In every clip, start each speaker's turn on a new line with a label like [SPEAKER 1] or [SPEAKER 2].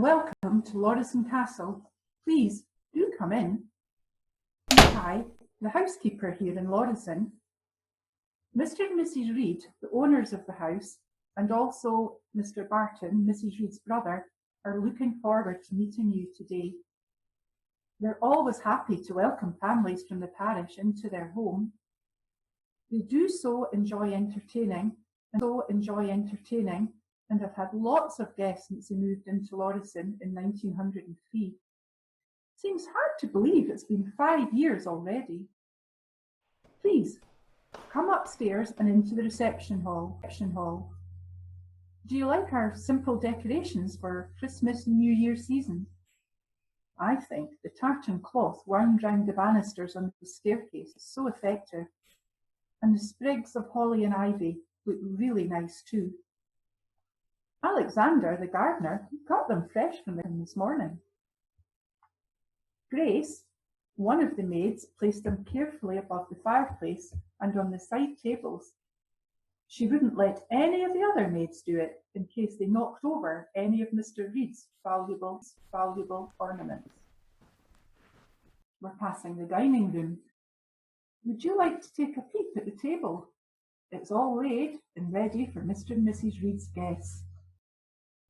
[SPEAKER 1] welcome to Lauriston Castle. Please do come in. Mackay, the housekeeper here in Lauriston. Mr. and Mrs. Reid, the owners of the house, and also Mr. Barton, Mrs. Reid's brother, are looking forward to meeting you today. They're always happy to welcome families from the parish into their home. They do so enjoy entertaining and have had lots of guests since they moved into Lauriston in 1903. Seems hard to believe it's been 5 years already. Please, come upstairs and into the reception hall. Do you like our simple decorations for Christmas and New Year season? I think the tartan cloth wound round the banisters on the staircase is so effective, and the sprigs of holly and ivy look really nice too. Alexander, the gardener, got them fresh from them this morning. Grace, one of the maids, placed them carefully above the fireplace and on the side tables. She wouldn't let any of the other maids do it in case they knocked over any of Mr. Reid's valuable ornaments. We're passing the dining room. Would you like to take a peep at the table? It's all laid and ready for Mr. and Mrs. Reid's guests.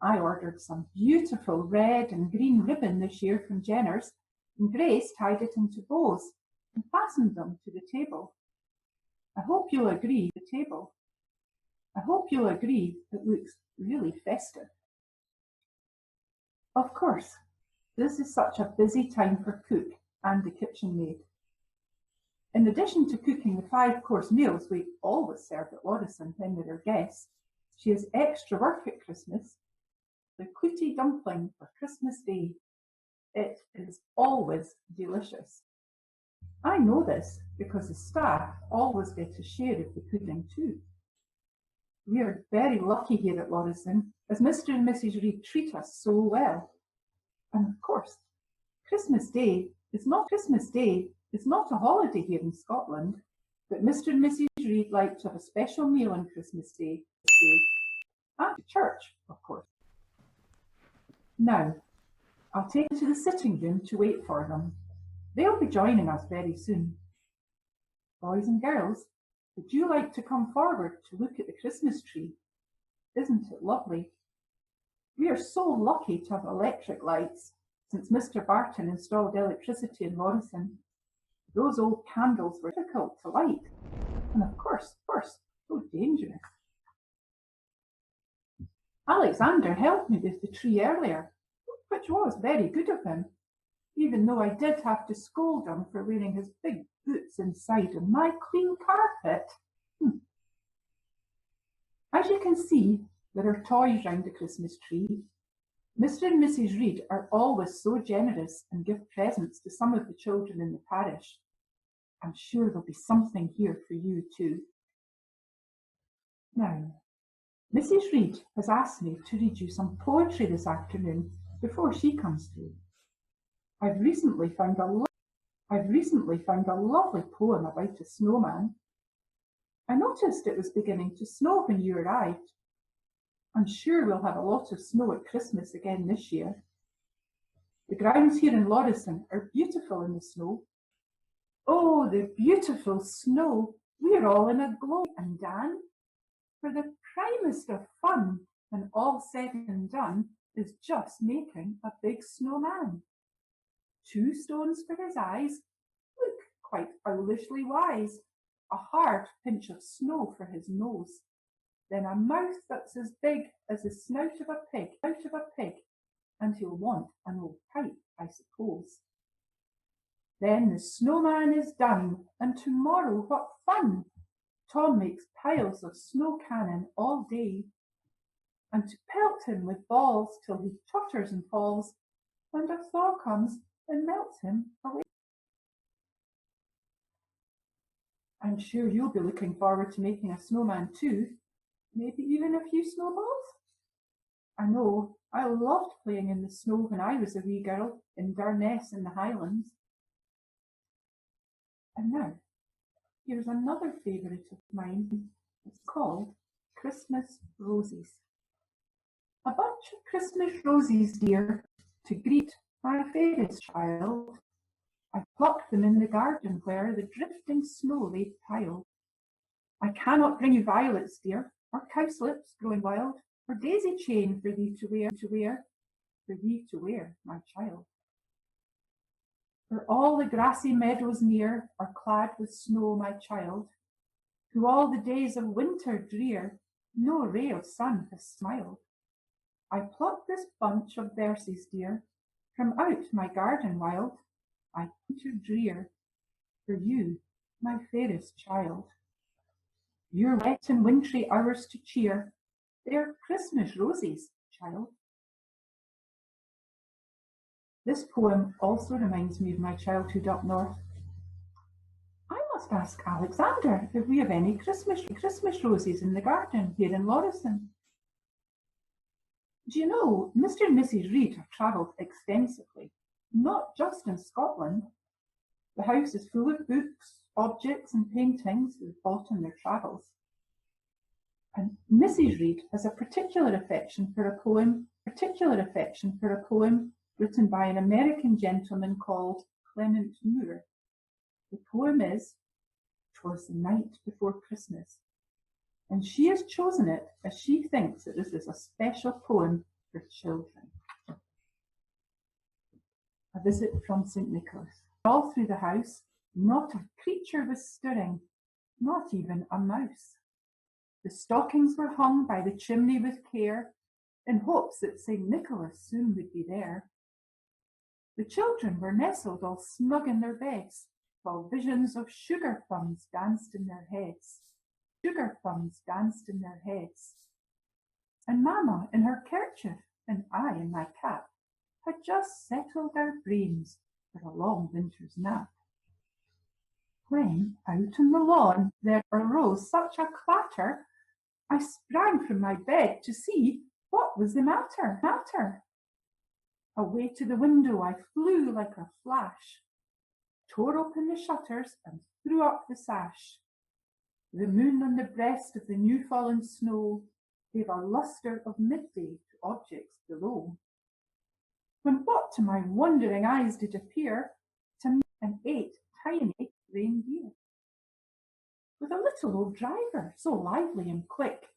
[SPEAKER 1] I ordered some beautiful red and green ribbon this year from Jenner's, and Grace tied it into bows and fastened them to the table. I hope you'll agree it looks really festive. Of course, this is such a busy time for cook and the kitchen maid. In addition to cooking the 5-course meals we always serve at Lauriston when there are guests, she has extra work at Christmas. The clootie dumpling for Christmas Day. It is always delicious. I know this because the staff always get a share of the pudding too. We are very lucky here at Lauriston, as Mr. and Mrs. Reid treat us so well. And of course, Christmas Day is not a holiday here in Scotland, but Mr. and Mrs. Reid like to have a special meal on Christmas Day at church, of course. Now, I'll take you to the sitting room to wait for them. They'll be joining us very soon. Boys and girls, would you like to come forward to look at the Christmas tree? Isn't it lovely? We are so lucky to have electric lights since Mr. Barton installed electricity in Lauriston. Those old candles were difficult to light, and of course, so dangerous. Alexander helped me with the tree earlier, which was very good of him, even though I did have to scold him for wearing his big boots inside on my clean carpet. As you can see, there are toys round the Christmas tree. Mr. and Mrs. Reid are always so generous and give presents to some of the children in the parish. I'm sure there'll be something here for you too. Now, Mrs. Reid has asked me to read you some poetry this afternoon before she comes through. I've recently found a lovely poem about a snowman. I noticed it was beginning to snow when you arrived. I'm sure we'll have a lot of snow at Christmas again this year. The grounds here in Lauriston are beautiful in the snow. Oh, the beautiful snow! We're all in a glow, and Dan, for the primest of fun, when all said and done, is just making a big snowman. 2 stones for his eyes, look quite owlishly wise, a hard pinch of snow for his nose, then a mouth that's as big as the snout of a pig, and he'll want an old pipe, I suppose. Then the snowman is done, and tomorrow what fun! Tom makes piles of snow cannon all day, and to pelt him with balls till he totters and falls, and a thaw comes and melts him away. I'm sure you'll be looking forward to making a snowman too, maybe even a few snowballs. I know, I loved playing in the snow when I was a wee girl in Durness in the Highlands. And now, here's another favourite of mine. It's called Christmas Roses. A bunch of Christmas roses, dear, to greet my fairest child. I plucked them in the garden where the drifting snow lay piled. I cannot bring you violets, dear, or cowslips growing wild, or daisy chain for thee to wear, for thee to wear, my child. For all the grassy meadows near are clad with snow, my child. Through all the days of winter drear, no ray of sun has smiled. I plucked this bunch of verses, dear, from out my garden wild. I winter drear, for you, my fairest child. Your wet and wintry hours to cheer, they're Christmas roses, child. This poem also reminds me of my childhood up north. I must ask Alexander if we have any Christmas roses in the garden here in Lauriston. Do you know, Mr. and Mrs. Reid have travelled extensively, not just in Scotland. The house is full of books, objects and paintings they've bought in their travels. And Mrs. Reid has a particular affection for a poem written by an American gentleman called Clement Moore. The poem is "'Twas the Night Before Christmas," and she has chosen it as she thinks that this is a special poem for children. A visit from St. Nicholas. All through the house, not a creature was stirring, not even a mouse. The stockings were hung by the chimney with care, in hopes that St. Nicholas soon would be there. The children were nestled all snug in their beds, while visions of sugar plums danced in their heads. And Mamma in her kerchief, and I in my cap, had just settled our brains for a long winter's nap. When, out on the lawn, there arose such a clatter, I sprang from my bed to see what was the matter. Away to the window I flew like a flash, tore open the shutters and threw up the sash. The moon on the breast of the new-fallen snow gave a lustre of midday to objects below. When what to my wondering eyes did appear, to me an 8 tiny reindeer, with a little old driver so lively and quick,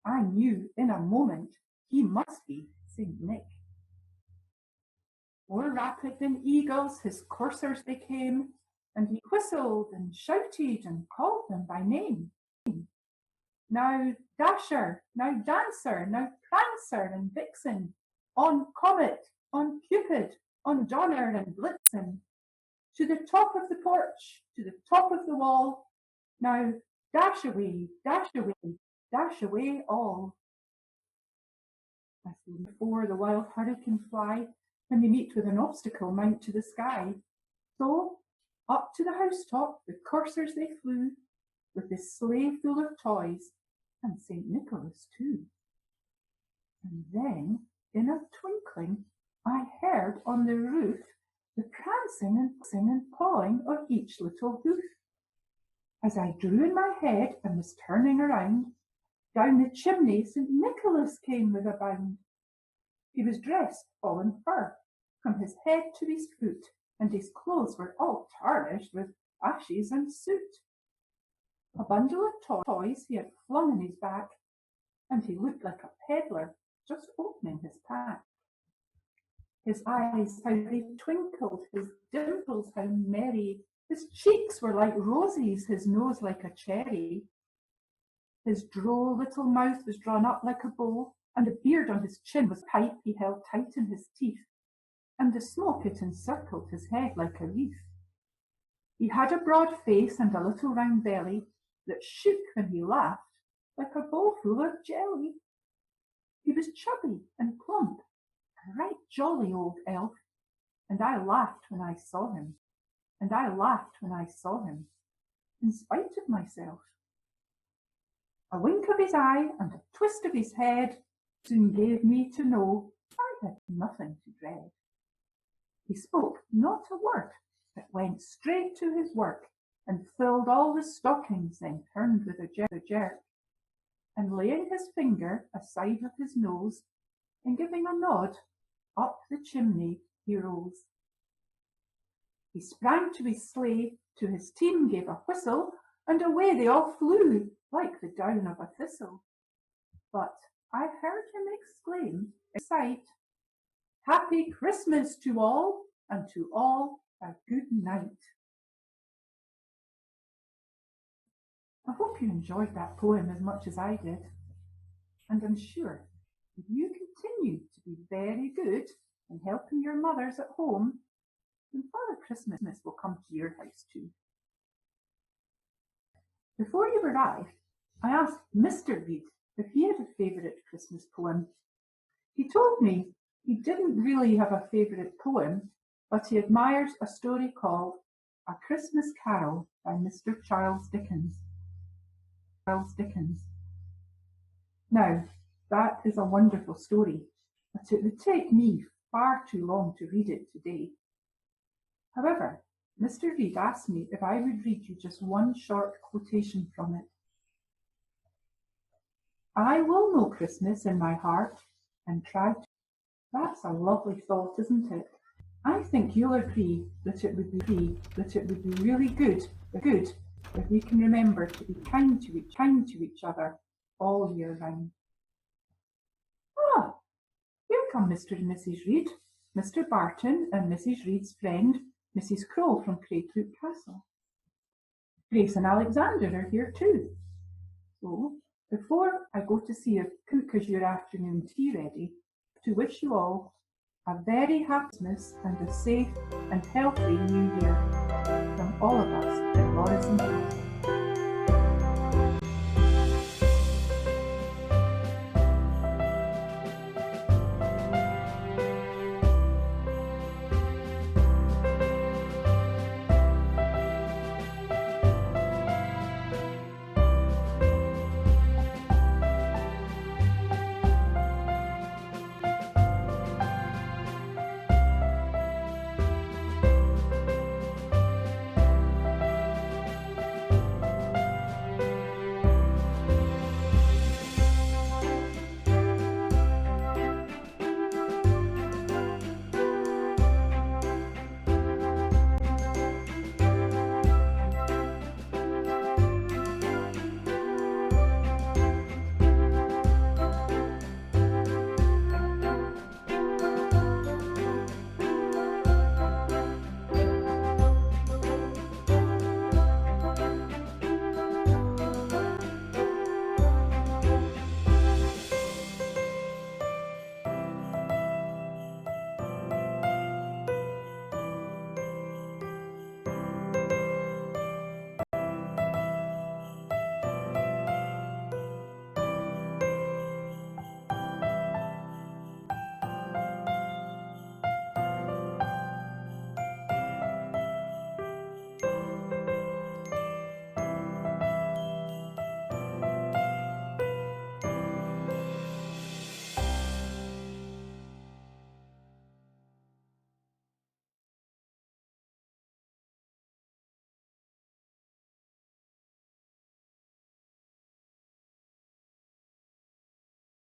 [SPEAKER 1] I knew in a moment he must be St. Nick. More rapid than eagles his coursers they came, and he whistled and shouted and called them by name. Now Dasher, now Dancer, now Prancer and Vixen, on Comet, on Cupid, on Donner and Blitzen, to the top of the porch, to the top of the wall, now dash away, dash away, dash away all. As before the wild hurricane fly, when they meet with an obstacle mount to the sky, so up to the housetop the coursers they flew, with the sleigh full of toys, and St. Nicholas too. And then, in a twinkling, I heard on the roof the prancing and pawing of each little hoof. As I drew in my head and was turning around, down the chimney St. Nicholas came with a bound. He was dressed all in fur, from his head to his foot, and his clothes were all tarnished with ashes and soot. A bundle of toys he had flung on his back, and he looked like a peddler just opening his pack. His eyes, how they twinkled, his dimples, how merry, his cheeks were like roses, his nose like a cherry. His droll little mouth was drawn up like a bow, and the beard on his chin was a pipe he held tight in his teeth, and the smoke it encircled his head like a wreath. He had a broad face and a little round belly that shook when he laughed like a bowl full of jelly. He was chubby and plump, a right jolly old elf, and I laughed when I saw him, in spite of myself. A wink of his eye and a twist of his head soon gave me to know I had nothing to dread. He spoke not a word, but went straight to his work, and filled all the stockings, then turned with a jerk, and laying his finger aside of his nose, and giving a nod, up the chimney he rose. He sprang to his sleigh, to his team gave a whistle, and away they all flew, like the down of a thistle. But I heard him exclaim, in sight, "Happy Christmas to all, and to all a good night." I hope you enjoyed that poem as much as I did, and I'm sure if you continue to be very good in helping your mothers at home, then Father Christmas will come to your house too. Before you arrived, I asked Mr. Reed if he had a favourite Christmas poem. He told me he didn't really have a favourite poem, but he admires a story called A Christmas Carol by Mr. Charles Dickens. Now, that is a wonderful story, but it would take me far too long to read it today. However, Mr. Reed asked me if I would read you just one short quotation from it. "I will know Christmas in my heart and try to..." That's a lovely thought, isn't it? I think you'll agree that it would be really good if we can remember to be kind to each other all year round. Ah, here come Mr. and Mrs. Reed, Mr. Barton and Mrs. Reed's friend, Mrs. Crow from Lauriston Castle. Grace and Alexander are here too. So, before I go to see if cook is your afternoon tea ready, to wish you all a very happy Christmas and a safe and healthy New Year from all of us at Lauriston Castle.